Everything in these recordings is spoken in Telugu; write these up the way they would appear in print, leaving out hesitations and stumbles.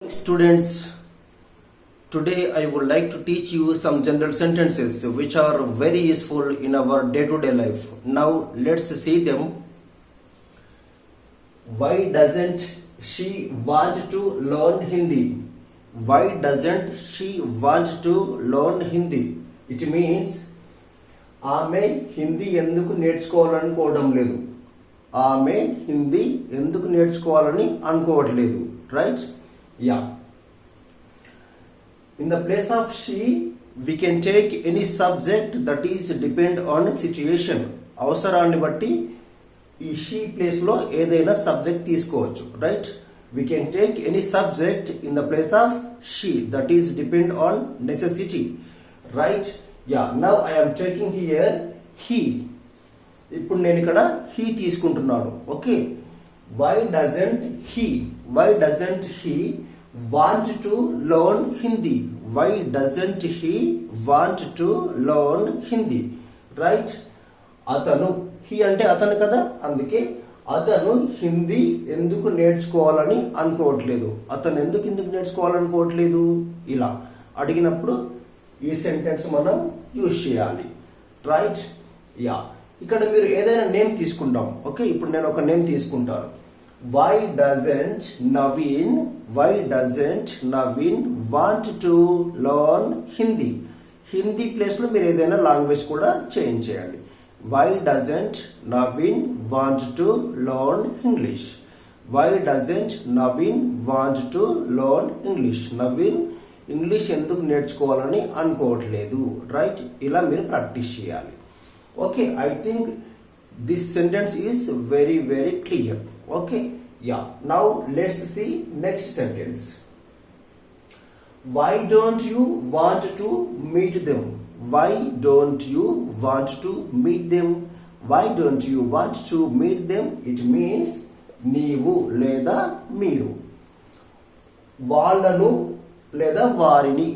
Students, today I would like to teach you some general sentences which are very useful in our day-to-day life. Now let's see them. Why doesn't she want to learn Hindi? Why doesn't she want to learn Hindi? It means ఆమె హిందీ ఎందుకు నేర్చుకోవాలనుకోవడం లేదు. ఆమె హిందీ ఎందుకు నేర్చుకోవాలని అనుకోవట్లేదు. Right? Yeah. In the place of she, we can take any subject that is depend on situation. అవసరాన్ని బట్టి ఈ she place లో ఏదైనా సబ్జెక్ట్ తీసుకోవచ్చు. Right? We can take any subject in the place of she that is depend on necessity. Right? Yeah. Now I am taking here he. ఇప్పుడు నేను ఇక్కడ he తీసుకుంటున్నాను. Okay. Why doesn't he want to learn Hindi? Why doesn't he want to learn Hindi? Right? అతను he అంటే అతను కదా, అందుకే అతను హిందీ ఎందుకు నేర్చుకోవాలని అనుకోవట్లేదు. అతను ఎందుకు నేర్చుకోవాలనుకోవట్లేదు ఇలా అడిగినప్పుడు ఈ సెంటెన్స్ మనం యూజ్ చేయాలి. రైట్? యా. ఇక్కడ మీరు ఏదైనా నేమ్ తీసుకుంటాం. ఓకే, ఇప్పుడు నేను ఒక నేమ్ తీసుకుంటాను. Why doesn't Naveen want to learn Hindi? Hindi place లో మీరు ఏదైనా లాంగ్వేజ్ కూడా చేంజ్ చేయండి. Why doesn't Naveen want to learn English? Why doesn't Naveen want to learn English? Naveen English ఎందుకు నేర్చుకోవాలని అనుకోవట్లేదు. రైట్? ఇలా మీరు ప్రాక్టీస్ చేయాలి. Okay, I think this sentence is very very clear. Okay, yeah. Now let's see next sentence. Why don't you want to meet them? Why don't you want to meet them? Why don't you want to meet them? It means నీవు లేదా మీరు వాళ్ళను లేదా వారిని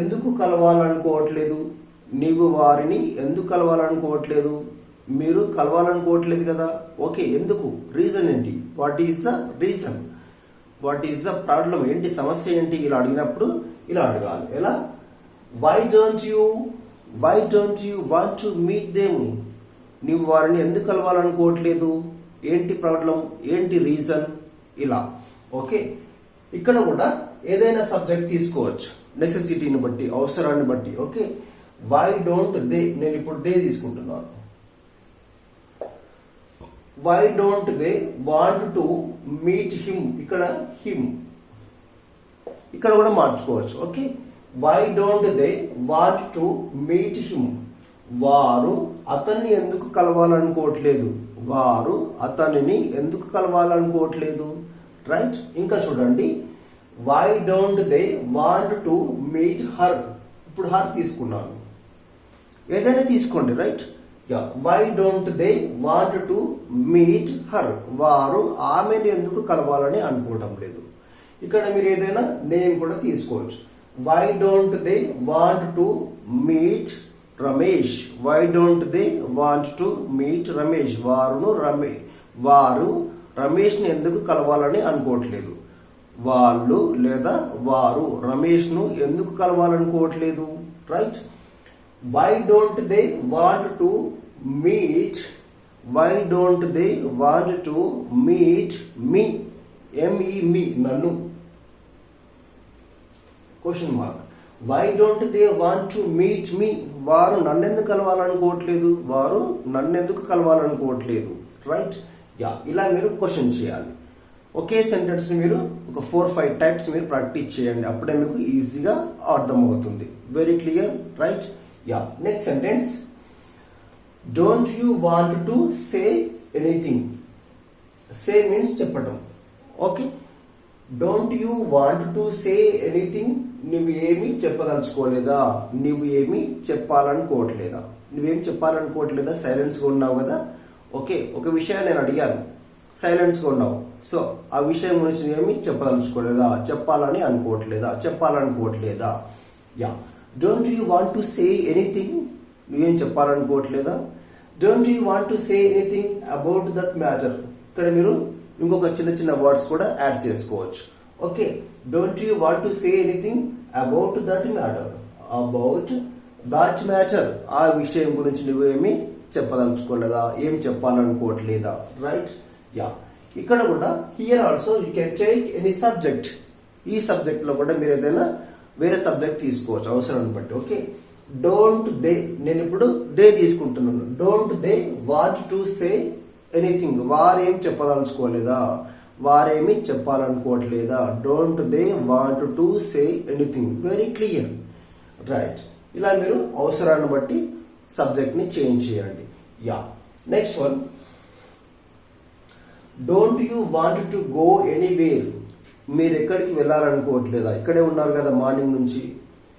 ఎందుకు కలవాలనుకోవట్లేదు. నీవు వారిని ఎందుకు కలవాలనుకోవట్లేదు? మీరు కలవాలనుకోవట్లేదు కదా. ఓకే, ఎందుకు? రీజన్ ఏంటి? What is the reason? What is the problem? ఏంటి సమస్య ఏంటి? ఇలా అడిగినప్పుడు ఇలా అడగాలి. ఎలా? Why don't you want to meet them? నీవు వారిని ఎందుకు కలవాలనుకోవట్లేదు? ఏంటి ప్రాబ్లం? ఏంటి రీజన్? ఇలా. ఓకే, ఇక్కడ కూడా ఏదైనా సబ్జెక్ట్ తీసుకోవచ్చు నెసెసిటీని బట్టి, అవసరాన్ని బట్టి. ఓకే, వై డోంట్ దే, నేను ఇప్పుడు దే తీసుకుంటున్నాను. Why don't they want to meet him? ఇక్కడ him ఇక్కడ కూడా మార్చుకోవచ్చు. Okay, why don't they want to meet him? వారు అతన్ని ఎందుకు కలవాలనుకోవట్లేదు. వారు అతనిని ఎందుకు కలవాలనుకోవట్లేదు. రైట్? ఇంకా చూడండి, why don't they want to meet her? ఇప్పుడు హర్ తీసుకున్నాను, ఏదైనా తీసుకోండి. Right? Why don't they want to meet her? వారు ఆమెను ఎందుకు కలవాలని అనుకోవడం లేదు. ఇక్కడ మీరు ఏదైనా నేమ్ కూడా తీసుకోవచ్చు. Why don't they want to meet Ramesh? Why don't they want to meet Ramesh? వారు రమేష్ ని ఎందుకు కలవాలని అనుకోవట్లేదు. వాళ్ళు లేదా వారు రమేష్ ను ఎందుకు కలవాలనుకోవట్లేదు. Right? Why don't they want to meet? Why don't they want to meet me? me నన్ను. Question mark. Why don't they want to meet me? వారు నన్నెందుకు కలవాలనుకోవట్లేదు. వారు నన్నెందుకు కలవాలనుకోవట్లేదు. రైట్? యా. ఇలా మీరు క్వశ్చన్ చేయాలి. ఒకే సెంటెన్స్ మీరు ఒక 4-5 టైప్స్ మీరు ప్రాక్టీస్ చేయండి. అప్పుడే మీకు ఈజీగా అర్థమవుతుంది. Very clear. Right? Yeah. Next sentence. Don't you want to say anything? Say means చెప్పడం. Okay. Don't you want to say anything? నువ్వు ఏమి చెప్పదలుచుకోలేదా? నువ్వు ఏమి చెప్పాలనుకోవట్లేదా? నువ్వేం చెప్పాలనుకోవట్లేదా? సైలెన్స్ గా ఉన్నావు కదా. ఓకే, ఒక విషయాన్ని నేను అడిగాను, సైలెన్స్ గా ఉన్నావు. సో ఆ విషయం గురించి నువ్వేమి చెప్పదలుచుకోలేదా? చెప్పాలనుకోవట్లేదా? Yeah. Don't you want to say anything? నువ్వేం చెప్పాలనుకోవట్లేదా? Don't you want to say anything about that matter? ఇక్కడ మీరు ఇంకొక చిన్న చిన్న వర్డ్స్ కూడా యాడ్ చేసుకోవచ్చు. Okay, don't you want to say anything about that matter, about that matter, ఆ విషయం గురించి నువ్వేమి చెప్పదలుచుకోలేదా, ఏం చెప్పాలనుకోవట్లేదా, రైట్? యా, ఇక్కడ కూడా here also you can take any subject. ఈ సబ్జెక్ట్ లో కూడా మీరు ఏదైనా వేరే సబ్జెక్ట్ తీసుకోవచ్చు అవసరాన్ని బట్టి. ఓకే, డోంట్ దే, నేను ఇప్పుడు దే తీసుకుంటున్నాను. Don't they want to say anything, వారేం చెప్పదలుచుకోలేదా, వారేమి చెప్పాలనుకోవట్లేదా. Don't they want to say anything, very clear, right? ఇలా మీరు అవసరాన్ని బట్టి సబ్జెక్ట్ ని చేంజ్ చేయండి. Yeah, next one, don't you want to go anywhere, మీరు ఎక్కడికి వెళ్ళాలనుకోవట్లేదా. ఇక్కడే ఉన్నారు కదా మార్నింగ్ నుంచి,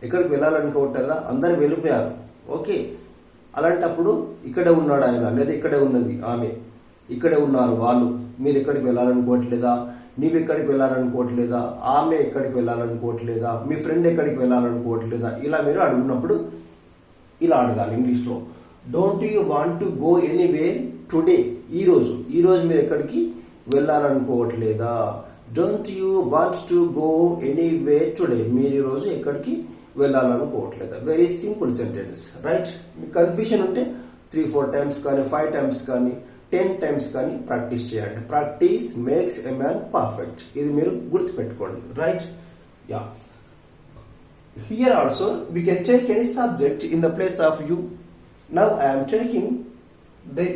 ఎక్కడికి వెళ్ళాలనుకోవట్లేదా, అందరు వెళ్ళిపోయారు. ఓకే, అలాంటప్పుడు ఇక్కడే ఉన్నాడు ఆయన, లేదా ఇక్కడే ఉన్నది ఆమె, ఇక్కడే ఉన్నారు వాళ్ళు, మీరు ఎక్కడికి వెళ్ళాలనుకోవట్లేదా, నీవు ఎక్కడికి వెళ్ళాలనుకోవట్లేదా, ఆమె ఎక్కడికి వెళ్ళాలనుకోవట్లేదా, మీ ఫ్రెండ్ ఎక్కడికి వెళ్ళాలనుకోవట్లేదా. ఇలా మీరు అడుగున్నప్పుడు ఇలా అడగాలి ఇంగ్లీష్లో. Don't you want to go anywhere today, ఈరోజు మీరు ఎక్కడికి వెళ్ళాలనుకోవట్లేదా. Don't you want to go anywhere today, మీరు ఈరోజు ఎక్కడికి వెళ్ళాలనుకోవట్లేదా. Very simple sentence, right? మీకు కన్ఫ్యూషన్ ఉంటే 3-4 టైమ్స్ కానీ 5 టైమ్స్ కానీ 10 టైమ్స్ కానీ ప్రాక్టీస్ చేయండి. Practice makes a man perfect, ఇది మీరు గుర్తుపెట్టుకోండి, right? Yeah, here also we can take any subject in the place of you. Now I am taking they.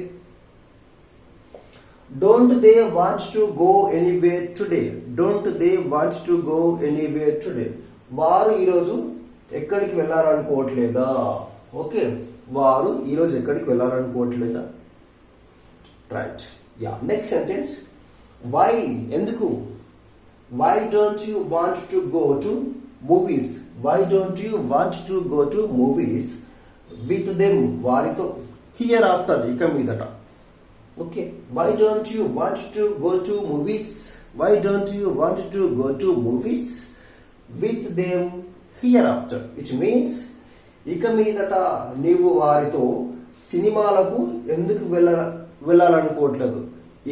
Don't they want to go anywhere today? Don't they want to go anywhere today? వారు ఈరోజు ఎక్కడికి వెళ్ళాలనుకోవట్లేదా. ఓకే, వారు ఈరోజు ఎక్కడికి వెళ్ళాలనుకోవట్లేదా, right? Yeah, next sentence, why, ఎందుకు. Why don't you want to go to movies, why don't you want to go to movies with them, వారితో. హియర్ ఆఫ్టర్, ఇక మీదట. Okay, why don't you want to go to movies, why don't you want to go to movies with them hereafter. It means ఇక మీదట నీవు వారితో సినిమాలకు ఎందుకు వెళ్ళాలనుకోవట్లేదు.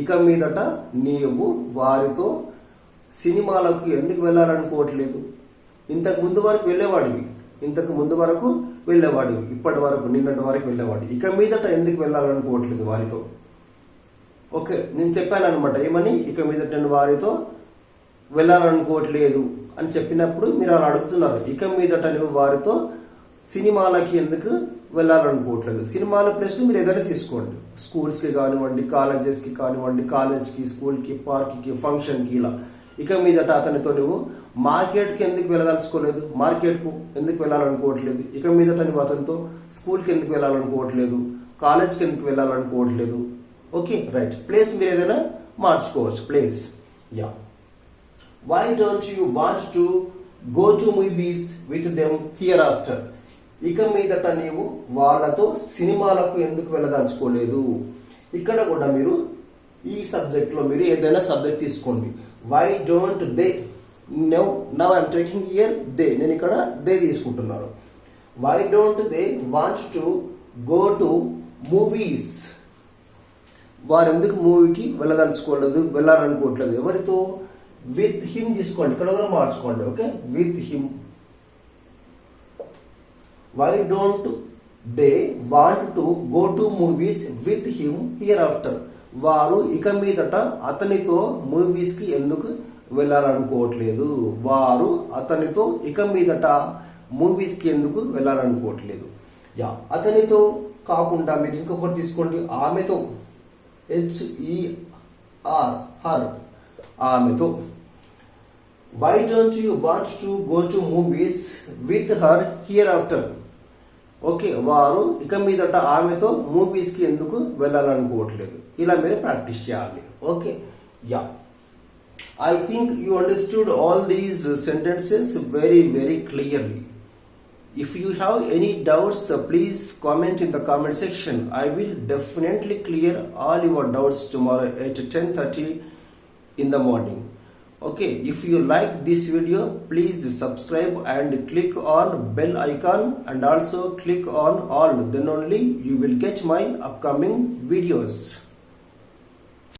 ఇక మీదట నీవు వారితో సినిమాలకు ఎందుకు వెళ్ళాలనుకోవట్లేదు. ఇంతకు ముందు వరకు వెళ్ళేవాడివి, ఇప్పటి వరకు, నిన్నటి వరకు వెళ్ళేవాడు. ఇక మీదట ఎందుకు వెళ్ళాలనుకోవట్లేదు వారితో. ఓకే, నేను చెప్పాను అనమాట ఏమని, ఇక మీదట నేను వారితో వెళ్ళాలనుకోవట్లేదు అని చెప్పినప్పుడు మీరు అలా అడుగుతున్నారు. ఇక మీదట నువ్వు వారితో సినిమాలకి ఎందుకు వెళ్ళాలనుకోవట్లేదు. సినిమాల ప్లేస్లో మీరు ఏదైనా తీసుకోండి, స్కూల్స్కి కానివ్వండి, కాలేజెస్కి కానివ్వండి, కాలేజ్కి, స్కూల్కి, పార్క్కి, ఫంక్షన్కి, ఇలా. ఇక మీదట అతనితో నువ్వు మార్కెట్కి ఎందుకు వెళ్ళదలుచుకోలేదు, మార్కెట్కు ఎందుకు వెళ్ళాలనుకోవట్లేదు. ఇక మీదట నువ్వు అతనితో స్కూల్కి ఎందుకు వెళ్ళాలనుకోవట్లేదు, కాలేజ్కి ఎందుకు వెళ్ళాలనుకోవట్లేదు. Okay, right? ప్లేస్ మీరు ఏదైనా మార్చుకోవచ్చు, place. Yeah, why don't you want to go to movies with them hereafter, ఇక మీదట నీవు వాళ్ళతో సినిమాలకు ఎందుకు వెళ్ళదలుచుకోలేదు. ఇక్కడ కూడా మీరు ఈ సబ్జెక్ట్ లో మీరు ఏదైనా సబ్జెక్ట్ తీసుకోండి. Why don't they, now I'm taking here they, నేను ఇక్కడ దే తీసుకుంటున్నాను. Why don't they want to go to movies, వారు ఎందుకు మూవీకి వెళ్ళాలనుకోవట్లేదు. ఎవరితో? విత్ హిమ్ తీసుకోండి, ఇక్కడ కూడా మార్చుకోండి. Okay, with him. Why don't they want to go to movies with him hereafter, వారు ఇక మీదట అతనితో మూవీస్ కి ఎందుకు వెళ్ళాలనుకోవట్లేదు. వారు అతనితో ఇక మీదట మూవీస్ కి ఎందుకు వెళ్ళాలనుకోవట్లేదు. యా, అతనితో కాకుండా మీరు ఇంకొకటి తీసుకోండి, ఆమెతో. HER, హర్, ఆమెతో. Why don't you want to go to movies with her hereafter. Okay, వారు ఇక మీదట ఆమెతో మూవీస్ కి ఎందుకు వెళ్ళాలనుకోవట్లేదు. ఇలా మీరు ప్రాక్టీస్ చేయాలి. Okay, yeah, I think you understood all these sentences very clearly. If you have any doubts, please comment in the comment section. I will definitely clear all your doubts tomorrow at 10:30 in the morning. Okay, if you like this video, please subscribe and click on bell icon and also click on all. Then only you will get my upcoming videos.